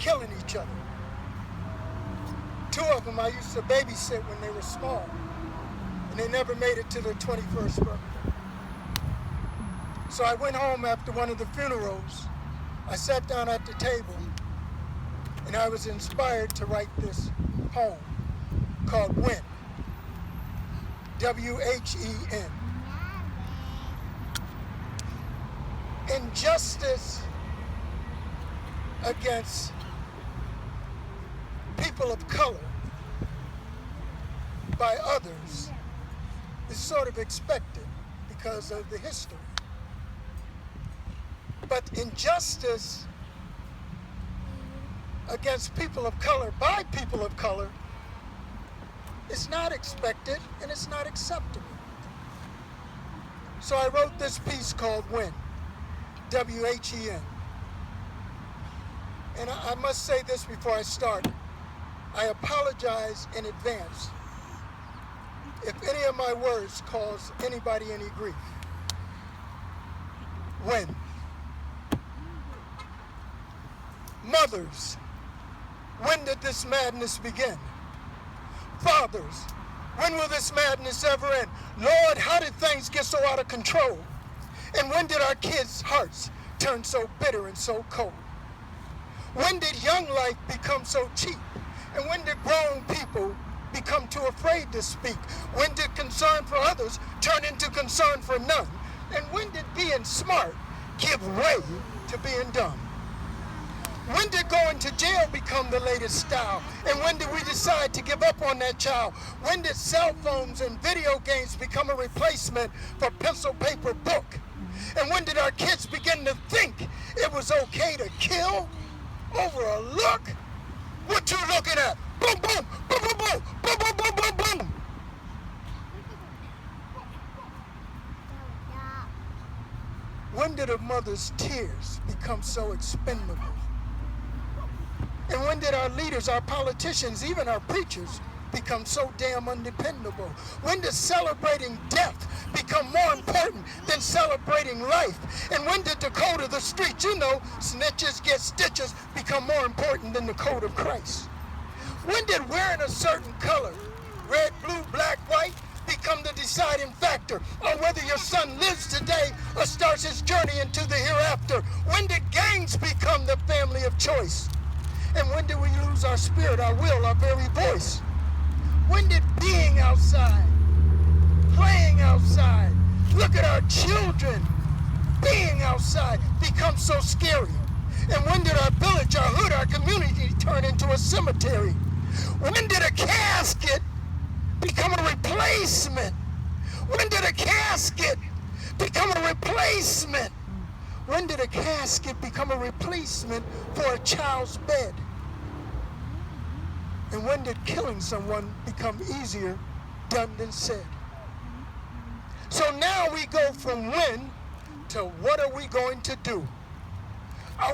killing each other. Two of them I used to babysit when they were small, and they never made it to their 21st birthday. So I went home after one of the funerals. I sat down at the table, and I was inspired to write this poem called When. W-H-E-N. Injustice against people of color by others is sort of expected because of the history. But injustice against people of color by people of color is not expected and it's not acceptable. So I wrote this piece called When, W-H-E-N. And I must say this before I start. I apologize in advance if any of my words cause anybody any grief. When? Mothers, when did this madness begin? Fathers, when will this madness ever end? Lord, how did things get so out of control? And when did our kids' hearts turn so bitter and so cold? When did young life become so cheap? And when did grown people become too afraid to speak? When did concern for others turn into concern for none? And when did being smart give way to being dumb? When did going to jail become the latest style? And when did we decide to give up on that child? When did cell phones and video games become a replacement for pencil, paper, book? And when did our kids begin to think it was okay to kill over a look? What you looking at? Boom, boom, boom, boom, boom, boom, boom, boom, boom, boom. When did a mother's tears become so expendable? And when did our leaders, our politicians, even our preachers, become so damn undependable? When did celebrating death become more important than celebrating life? And when did the code of the street, you know, snitches get stitches, become more important than the code of Christ? When did wearing a certain color, red, blue, black, white, become the deciding factor on whether your son lives today or starts his journey into the hereafter? When did gangs become the family of choice? And when did we lose our spirit, our will, our very voice? When did being outside, playing outside, look at our children being outside become so scary? And when did our village, our hood, our community turn into a cemetery? When did a casket become a replacement? When did a casket become a replacement? When did a casket become a replacement for a child's bed? And when did killing someone become easier done than said? So now we go from when to what are we going to do?